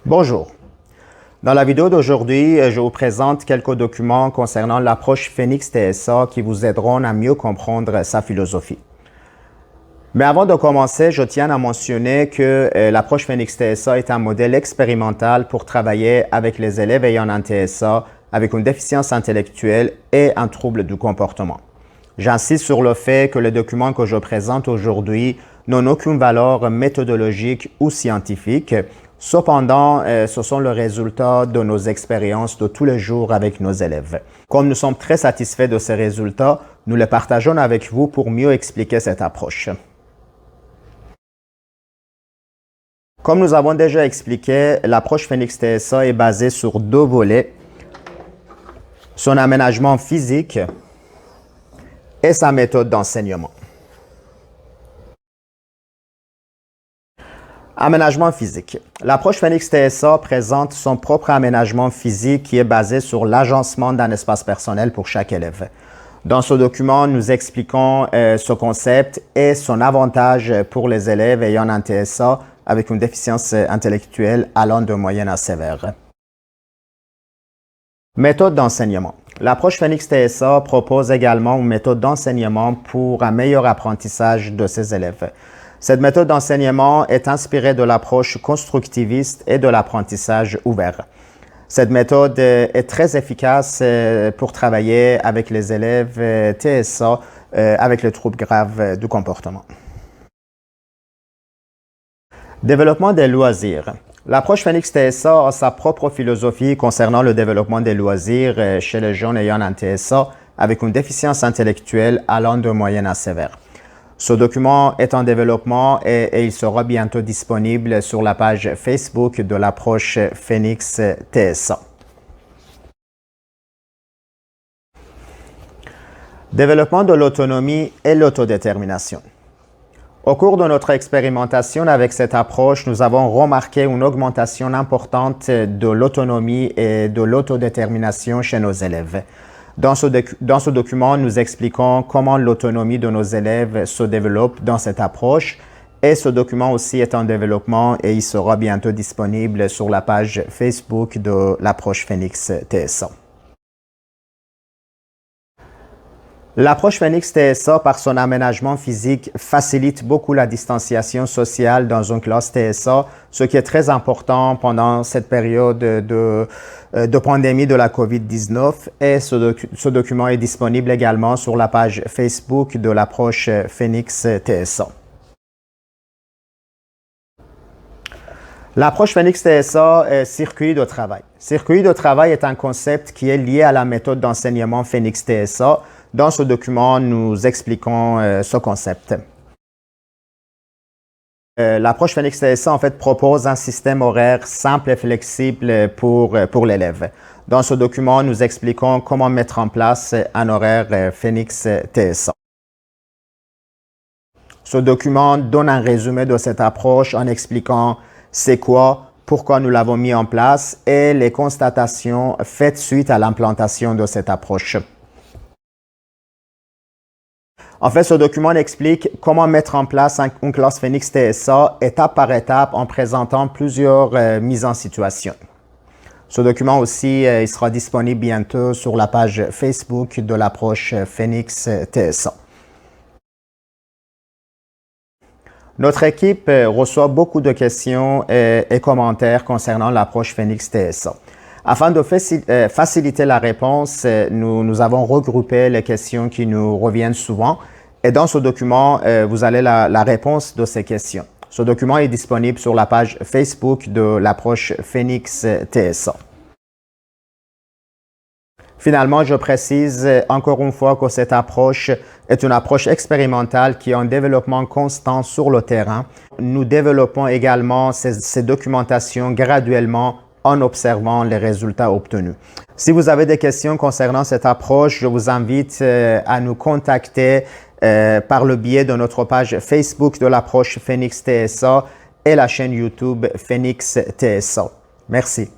Bonjour. Dans la vidéo d'aujourd'hui, je vous présente quelques documents concernant l'approche Phoenix TSA qui vous aideront à mieux comprendre sa philosophie. Mais avant de commencer, je tiens à mentionner que l'approche Phoenix TSA est un modèle expérimental pour travailler avec les élèves ayant un TSA avec une déficience intellectuelle et un trouble du comportement. J'insiste sur le fait que les documents que je présente aujourd'hui n'ont aucune valeur méthodologique ou scientifique. Cependant, ce sont le résultat de nos expériences de tous les jours avec nos élèves. Comme nous sommes très satisfaits de ces résultats, nous les partageons avec vous pour mieux expliquer cette approche. Comme nous avons déjà expliqué, l'approche Phoenix TSA est basée sur deux volets, son aménagement physique et sa méthode d'enseignement. Aménagement physique. L'approche Phoenix TSA présente son propre aménagement physique qui est basé sur l'agencement d'un espace personnel pour chaque élève. Dans ce document, nous expliquons ce concept et son avantage pour les élèves ayant un TSA avec une déficience intellectuelle allant de moyenne à sévère. Méthode d'enseignement. L'approche Phoenix TSA propose également une méthode d'enseignement pour un meilleur apprentissage de ses élèves. Cette méthode d'enseignement est inspirée de l'approche constructiviste et de l'apprentissage ouvert. Cette méthode est très efficace pour travailler avec les élèves TSA avec les troubles graves du comportement. Développement des loisirs. L'approche Phoenix TSA a sa propre philosophie concernant le développement des loisirs chez les jeunes ayant un TSA avec une déficience intellectuelle allant de moyenne à sévère. Ce document est en développement et il sera bientôt disponible sur la page Facebook de l'approche Phoenix TSA. Développement de l'autonomie et l'autodétermination. Au cours de notre expérimentation avec cette approche, nous avons remarqué une augmentation importante de l'autonomie et de l'autodétermination chez nos élèves. Dans ce document, nous expliquons comment l'autonomie de nos élèves se développe dans cette approche et ce document aussi est en développement et il sera bientôt disponible sur la page Facebook de l'approche Phoenix TSA. L'approche Phoenix TSA, par son aménagement physique, facilite beaucoup la distanciation sociale dans une classe TSA, ce qui est très important pendant cette période de pandémie de la COVID-19. Et ce document est disponible également sur la page Facebook de l'approche Phoenix TSA. L'approche Phoenix TSA est circuit de travail. Circuit de travail est un concept qui est lié à la méthode d'enseignement Phoenix TSA. Dans ce document, nous expliquons ce concept. L'approche Phoenix TSA en fait propose un système horaire simple et flexible pour l'élève. Dans ce document, nous expliquons comment mettre en place un horaire Phoenix TSA. Ce document donne un résumé de cette approche en expliquant c'est quoi, pourquoi nous l'avons mis en place et les constatations faites suite à l'implantation de cette approche. En fait, ce document explique comment mettre en place une classe Phoenix TSA étape par étape en présentant plusieurs mises en situation. Ce document aussi il sera disponible bientôt sur la page Facebook de l'approche Phoenix TSA. Notre équipe reçoit beaucoup de questions et commentaires concernant l'approche Phoenix TSA. Afin de faciliter la réponse, nous avons regroupé les questions qui nous reviennent souvent et dans ce document, vous avez la réponse de ces questions. Ce document est disponible sur la page Facebook de l'approche Phoenix TSA. Finalement, je précise encore une fois que cette approche est une approche expérimentale qui est en développement constant sur le terrain. Nous développons également ces documentations graduellement en observant les résultats obtenus. Si vous avez des questions concernant cette approche, je vous invite à nous contacter par le biais de notre page Facebook de l'approche Phoenix TSA et la chaîne YouTube Phoenix TSA. Merci.